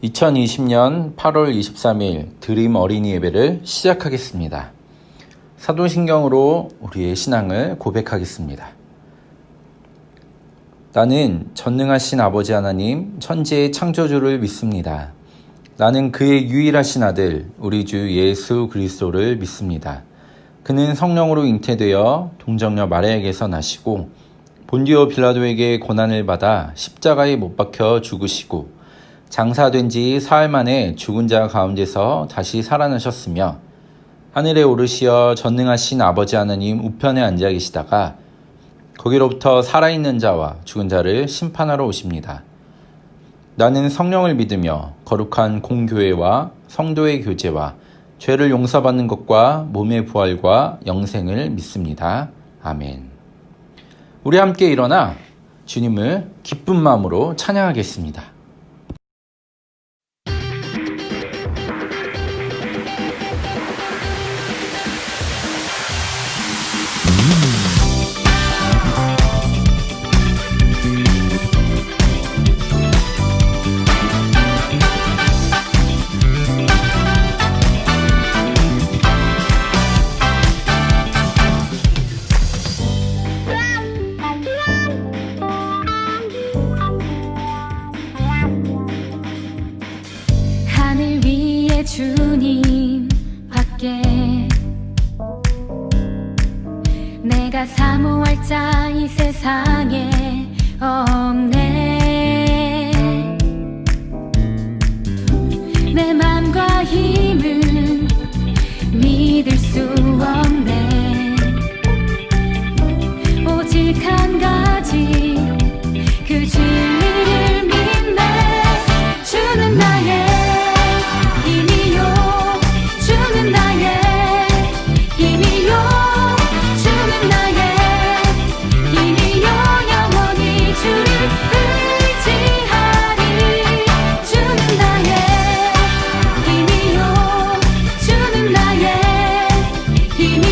2020년 8월 23일 드림 어린이 예배를 시작하겠습니다. 사도신경으로 우리의 신앙을 고백하겠습니다. 나는 전능하신 아버지 하나님 천지의 창조주를 믿습니다. 나는 그의 유일하신 아들 우리 주 예수 그리스도를 믿습니다. 그는 성령으로 잉태되어 동정녀 마리아에게서 나시고 본디오 빌라도에게 고난을 받아 십자가에 못 박혀 죽으시고 장사된 지 사흘 만에 죽은 자 가운데서 다시 살아나셨으며 하늘에 오르시어 전능하신 아버지 하나님 우편에 앉아 계시다가 거기로부터 살아있는 자와 죽은 자를 심판하러 오십니다. 나는 성령을 믿으며 거룩한 공교회와 성도의 교제와 죄를 용서받는 것과 몸의 부활과 영생을 믿습니다. 아멘. 우리 함께 일어나 주님을 기쁜 마음으로 찬양하겠습니다. 주님 밖에 내가 사모할 자 이 세상에 없네. 내 맘과 힘은 믿을 수 없네. 오직 한 가지 그 진리를 믿네. 주는 나의 힘이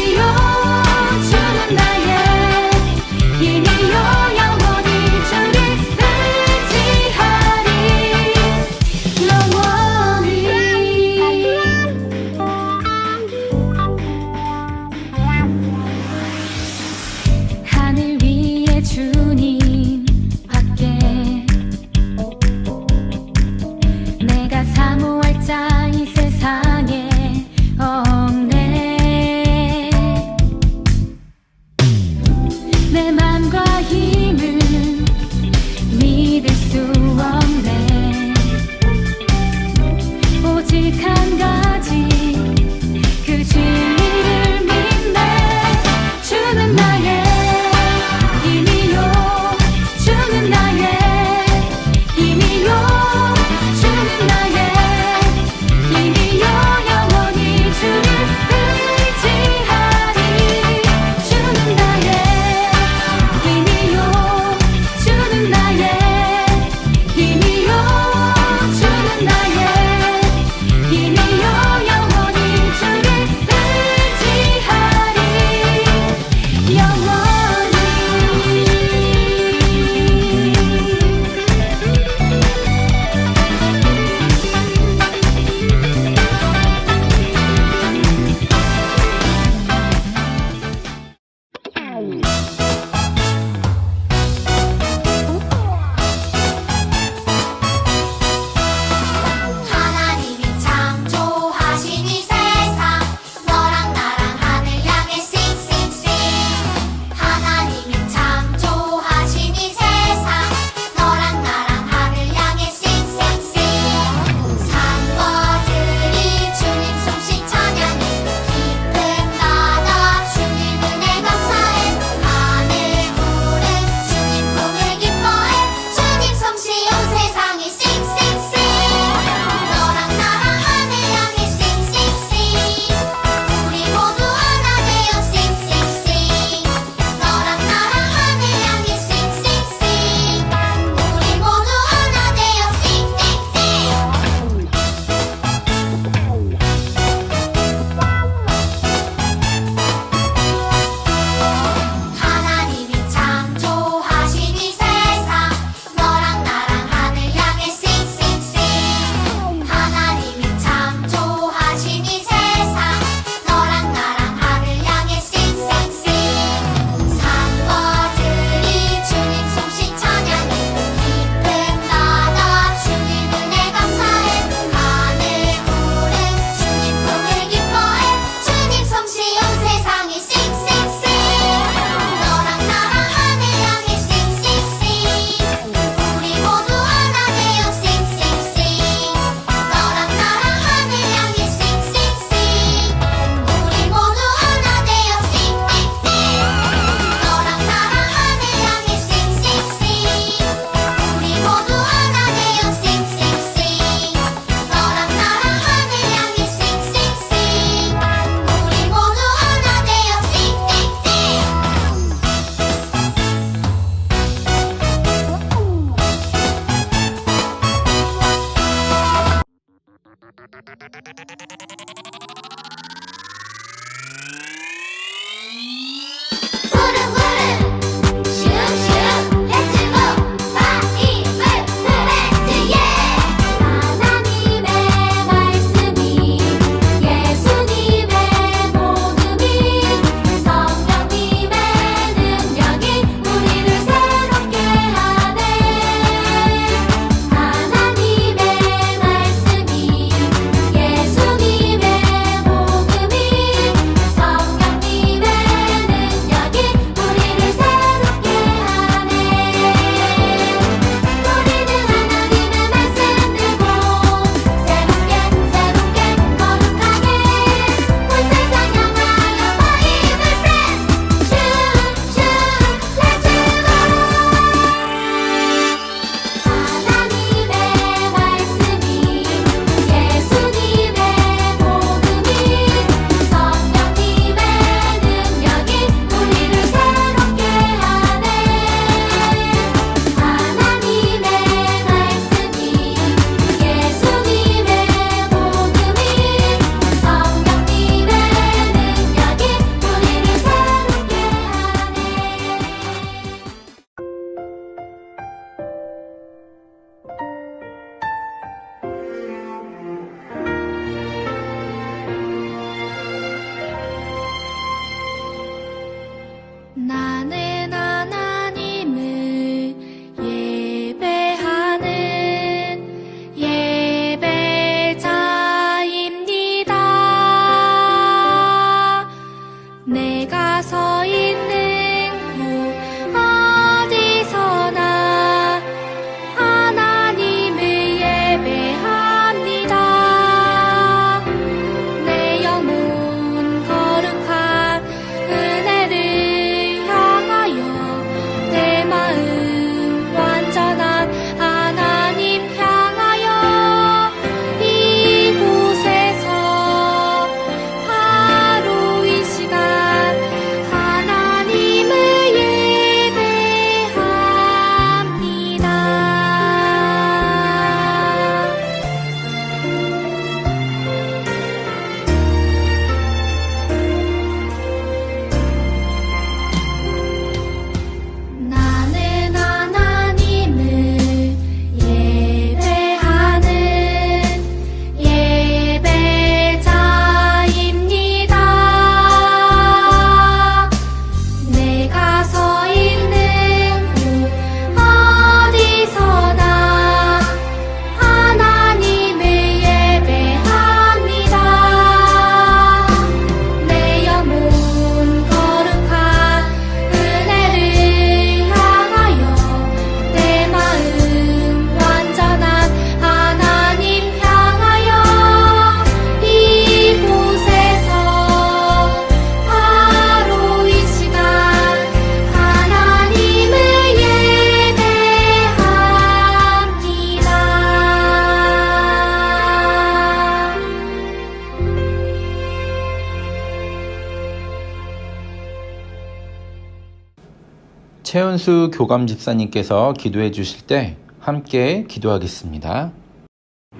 최은수 교감 집사님께서 기도해 주실 때 함께 기도하겠습니다.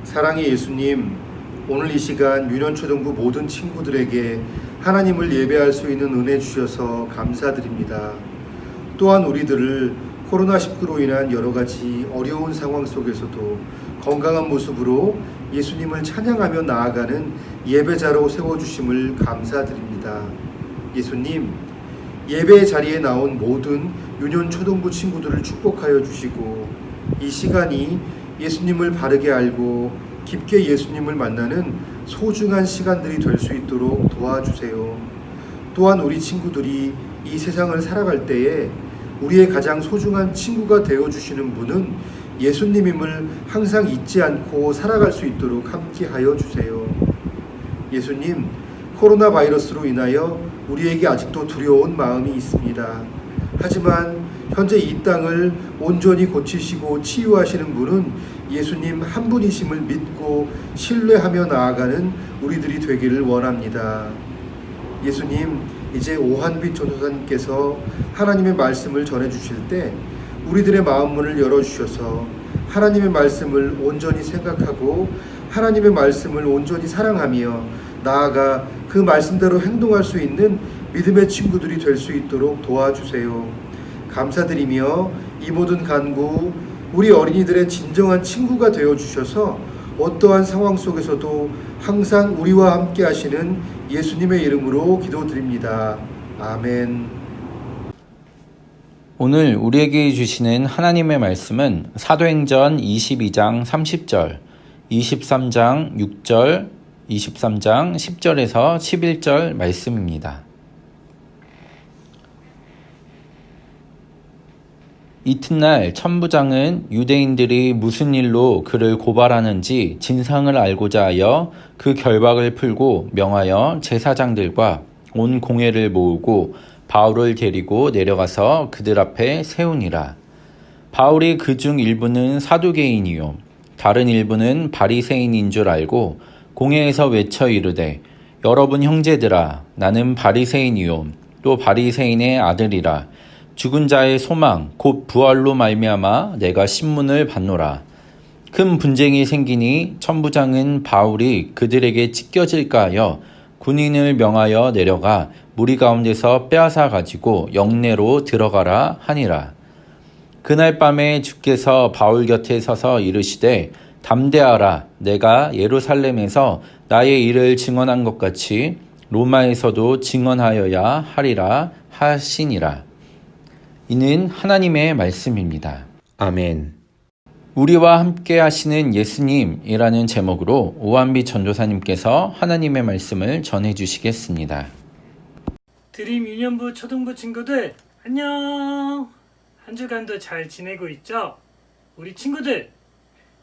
사랑의 예수님, 오늘 이 시간 유년초등부 모든 친구들에게 하나님을 예배할 수 있는 은혜 주셔서 감사드립니다. 또한 우리들을 코로나19로 인한 여러 가지 어려운 상황 속에서도 건강한 모습으로 예수님을 찬양하며 나아가는 예배자로 세워주심을 감사드립니다. 예수님, 예배 자리에 나온 모든 유년초등부 친구들을 축복하여 주시고 이 시간이 예수님을 바르게 알고 깊게 예수님을 만나는 소중한 시간들이 될 수 있도록 도와주세요. 또한 우리 친구들이 이 세상을 살아갈 때에 우리의 가장 소중한 친구가 되어주시는 분은 예수님임을 항상 잊지 않고 살아갈 수 있도록 함께하여 주세요. 예수님, 코로나 바이러스로 인하여 우리에게 아직도 두려운 마음이 있습니다. 하지만 현재 이 땅을 온전히 고치시고 치유하시는 분은 예수님 한 분이심을 믿고 신뢰하며 나아가는 우리들이 되기를 원합니다. 예수님, 이제 오한빛 전도사님께서 하나님의 말씀을 전해주실 때 우리들의 마음 문을 열어주셔서 하나님의 말씀을 온전히 생각하고 하나님의 말씀을 온전히 사랑하며 나아가 그 말씀대로 행동할 수 있는 믿음의 친구들이 될 수 있도록 도와주세요. 감사드리며 이 모든 간구 우리 어린이들의 진정한 친구가 되어주셔서 어떠한 상황 속에서도 항상 우리와 함께 하시는 예수님의 이름으로 기도드립니다. 아멘. 오늘 우리에게 주시는 하나님의 말씀은 사도행전 22장 30절, 23장 6절, 23장 10절에서 11절 말씀입니다. 이튿날 천부장은 유대인들이 무슨 일로 그를 고발하는지 진상을 알고자 하여 그 결박을 풀고 명하여 제사장들과 온 공회를 모으고 바울을 데리고 내려가서 그들 앞에 세우니라. 바울이 그중 일부는 사두개인이요 다른 일부는 바리새인인 줄 알고 공회에서 외쳐 이르되 여러분 형제들아, 나는 바리새인이요 또 바리새인의 아들이라. 죽은 자의 소망 곧 부활로 말미암아 내가 신문을 받노라. 큰 분쟁이 생기니 천부장은 바울이 그들에게 찢겨질까 하여 군인을 명하여 내려가 무리 가운데서 빼앗아 가지고 영내로 들어가라 하니라. 그날 밤에 주께서 바울 곁에 서서 이르시되 담대하라. 내가 예루살렘에서 나의 일을 증언한 것 같이 로마에서도 증언하여야 하리라 하시니라. 이는 하나님의 말씀입니다. 아멘. 우리와 함께 하시는 예수님이라는 제목으로 오한빛 전도사님께서 하나님의 말씀을 전해주시겠습니다. 드림 유년부 초등부 친구들 안녕. 한 주간도 잘 지내고 있죠? 우리 친구들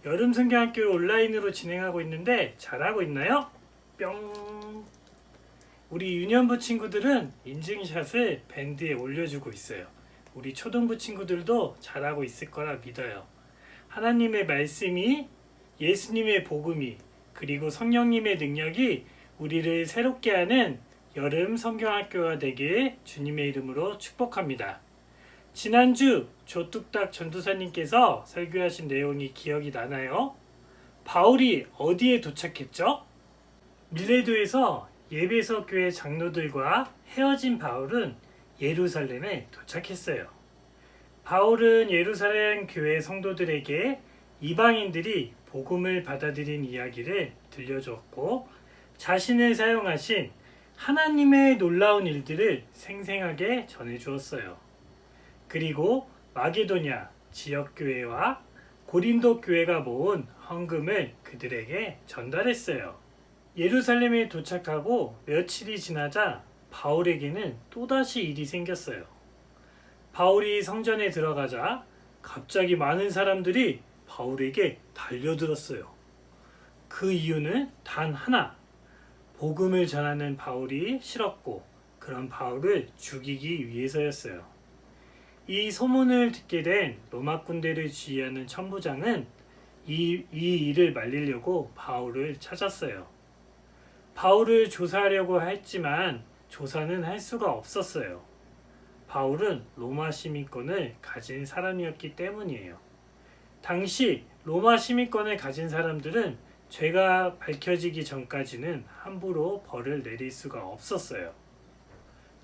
여름 성경학교 온라인으로 진행하고 있는데 잘하고 있나요? 뿅. 우리 유년부 친구들은 인증샷을 밴드에 올려주고 있어요. 우리 초등부 친구들도 잘하고 있을 거라 믿어요. 하나님의 말씀이, 예수님의 복음이, 그리고 성령님의 능력이 우리를 새롭게 하는 여름 성경학교가 되길 주님의 이름으로 축복합니다. 지난주 조뚝딱 전도사님께서 설교하신 내용이 기억이 나나요? 바울이 어디에 도착했죠? 밀레도에서 예배석 교회 장로들과 헤어진 바울은 예루살렘에 도착했어요. 바울은 예루살렘 교회 성도들에게 이방인들이 복음을 받아들인 이야기를 들려주었고 자신을 사용하신 하나님의 놀라운 일들을 생생하게 전해주었어요. 그리고 마게도냐 지역교회와 고린도 교회가 모은 헌금을 그들에게 전달했어요. 예루살렘에 도착하고 며칠이 지나자 바울에게는 또다시 일이 생겼어요. 바울이 성전에 들어가자 갑자기 많은 사람들이 바울에게 달려들었어요. 그 이유는 단 하나, 복음을 전하는 바울이 싫었고 그런 바울을 죽이기 위해서였어요. 이 소문을 듣게 된 로마 군대를 지휘하는 천부장은 이 일을 말리려고 바울을 찾았어요. 바울을 조사하려고 했지만 조사는 할 수가 없었어요. 바울은 로마 시민권을 가진 사람이었기 때문이에요. 당시 로마 시민권을 가진 사람들은 죄가 밝혀지기 전까지는 함부로 벌을 내릴 수가 없었어요.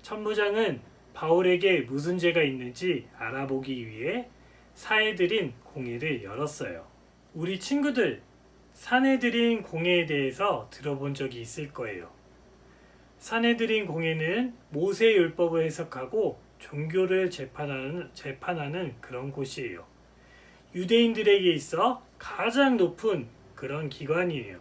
천부장은 바울에게 무슨 죄가 있는지 알아보기 위해 사해드린 공회를 열었어요. 우리 친구들, 사해드린 공회에 대해서 들어본 적이 있을 거예요. 사해드린 공회는 모세의 율법을 해석하고 종교를 재판하는 그런 곳이에요. 유대인들에게 있어 가장 높은 그런 기관이에요.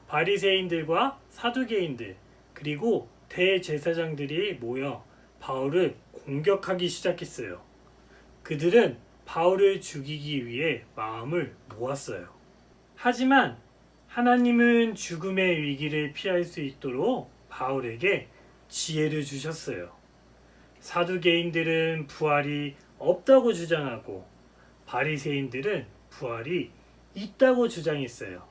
바리새인들과 사두개인들 그리고 대제사장들이 모여 바울을 공격하기 시작했어요. 그들은 바울을 죽이기 위해 마음을 모았어요. 하지만 하나님은 죽음의 위기를 피할 수 있도록 바울에게 지혜를 주셨어요. 사두개인들은 부활이 없다고 주장하고 바리새인들은 부활이 있다고 주장했어요.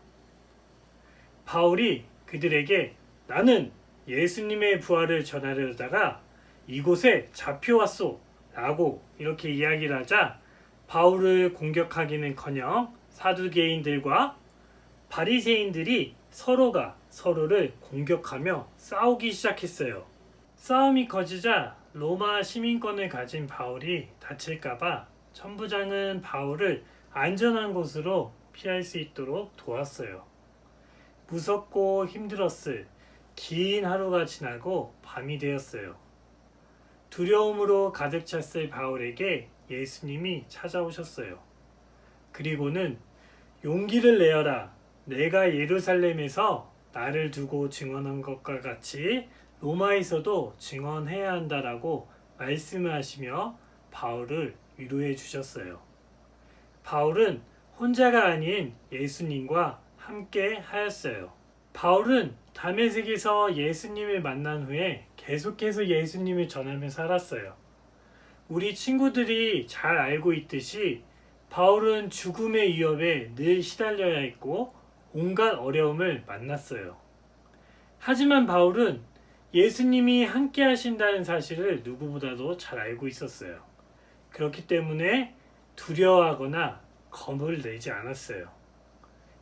바울이 그들에게 나는 예수님의 부활을 전하려다가 이곳에 잡혀왔소 라고 이렇게 이야기를 하자 바울을 공격하기는커녕 사두개인들과 바리새인들이 서로가 서로를 공격하며 싸우기 시작했어요. 싸움이 커지자 로마 시민권을 가진 바울이 다칠까봐 천부장은 바울을 안전한 곳으로 피할 수 있도록 도왔어요. 무섭고 힘들었을 긴 하루가 지나고 밤이 되었어요. 두려움으로 가득 찼을 바울에게 예수님이 찾아오셨어요. 그리고는 용기를 내어라. 내가 예루살렘에서 나를 두고 증언한 것과 같이 로마에서도 증언해야 한다라고 말씀을 하시며 바울을 위로해 주셨어요. 바울은 혼자가 아닌 예수님과 함께 하였어요. 바울은 다메섹에서 예수님을 만난 후에 계속해서 예수님을 전하며 살았어요. 우리 친구들이 잘 알고 있듯이 바울은 죽음의 위협에 늘 시달려야 했고 온갖 어려움을 만났어요. 하지만 바울은 예수님이 함께 하신다는 사실을 누구보다도 잘 알고 있었어요. 그렇기 때문에 두려워하거나 겁을 내지 않았어요.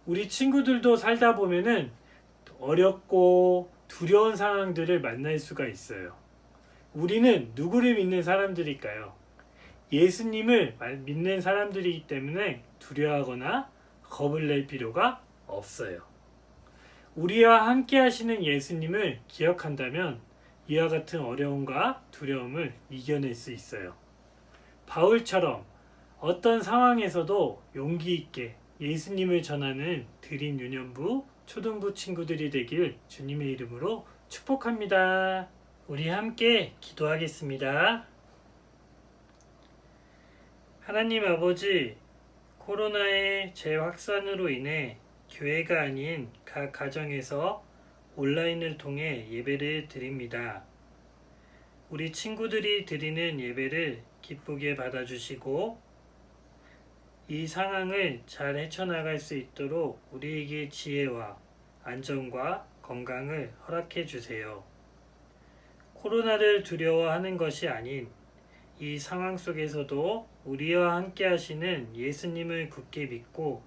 우리 친구들도 살다 보면은 어렵고 두려운 상황들을 만날 수가 있어요. 우리는 누구를 믿는 사람들일까요? 예수님을 믿는 사람들이기 때문에 두려워하거나 겁을 낼 필요가 없어요. 우리와 함께 하시는 예수님을 기억한다면 이와 같은 어려움과 두려움을 이겨낼 수 있어요. 바울처럼 어떤 상황에서도 용기 있게 예수님을 전하는 드림 유년부 초등부 친구들이 되길 주님의 이름으로 축복합니다. 우리 함께 기도하겠습니다. 하나님 아버지, 코로나의 재확산으로 인해 교회가 아닌 각 가정에서 온라인을 통해 예배를 드립니다. 우리 친구들이 드리는 예배를 기쁘게 받아주시고 이 상황을 잘 헤쳐나갈 수 있도록 우리에게 지혜와 안전과 건강을 허락해 주세요. 코로나를 두려워하는 것이 아닌 이 상황 속에서도 우리와 함께 하시는 예수님을 굳게 믿고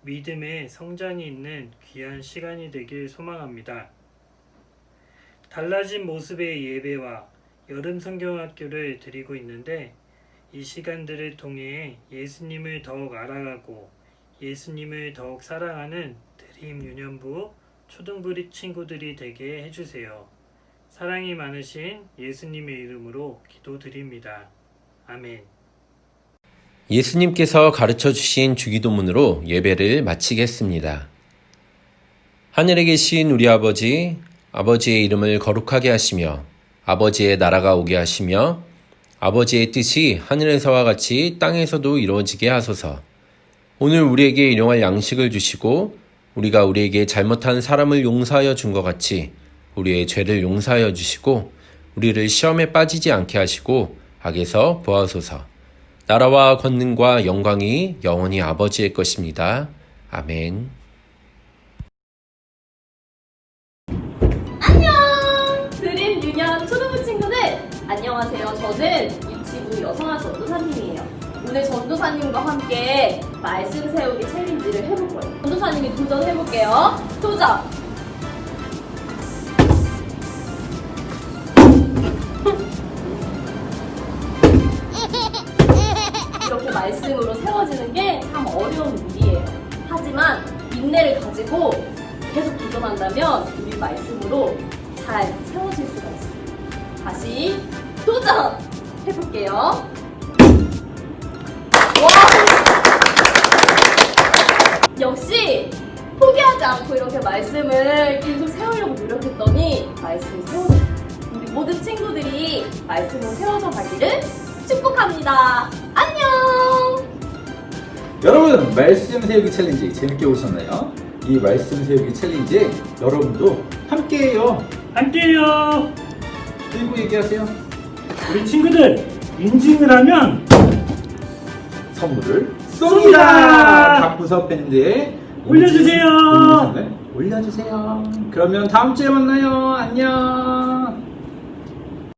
믿음의 성장이 있는 귀한 시간이 되길 소망합니다. 달라진 모습의 예배와 여름 성경학교를 드리고 있는데 이 시간들을 통해 예수님을 더욱 알아가고 예수님을 더욱 사랑하는 드림 유년부 초등부리 친구들이 되게 해주세요. 사랑이 많으신 예수님의 이름으로 기도드립니다. 아멘. 예수님께서 가르쳐 주신 주기도문으로 예배를 마치겠습니다. 하늘에 계신 우리 아버지, 아버지의 이름을 거룩하게 하시며 아버지의 나라가 오게 하시며 아버지의 뜻이 하늘에서와 같이 땅에서도 이루어지게 하소서. 오늘 우리에게 일용할 양식을 주시고 우리가 우리에게 잘못한 사람을 용서하여 준 것 같이 우리의 죄를 용서하여 주시고 우리를 시험에 빠지지 않게 하시고 악에서 보호하소서. 나라와 권능과 영광이 영원히 아버지의 것입니다. 아멘. 안녕! 드림 유년 초등부 친구들 안녕하세요. 안녕하세요. 저는 유치부 여성아 전도사님이에요. 오늘 전도사님과 함께 말씀 세우기 챌린지를 해볼 거예요. 전도사님이 도전해볼게요. 도전! 이렇게 말씀으로 세워지는 게 참 어려운 일이에요. 하지만 인내를 가지고 계속 도전한다면 우리 말씀으로 잘 세워질 수가 있어요. 다시 도전! 해볼게요. 와! 역시 포기하지 않고 이렇게 말씀을 계속 세우려고 노력했더니 말씀이 세워졌어요. 우리 모든 친구들이 말씀으로 세워져 가기를 축복합니다. 안녕! 여러분, 말씀 세우기 챌린지 재밌게 보셨나요? 이 말씀 세우기 챌린지에 여러분도 함께해요. 함께해요. 그리고 얘기하세요. 우리 친구들 인증을 하면 선물을 쏩니다. 각 부서 밴드에 올려주세요. 올려주세요. 그러면 다음 주에 만나요. 안녕.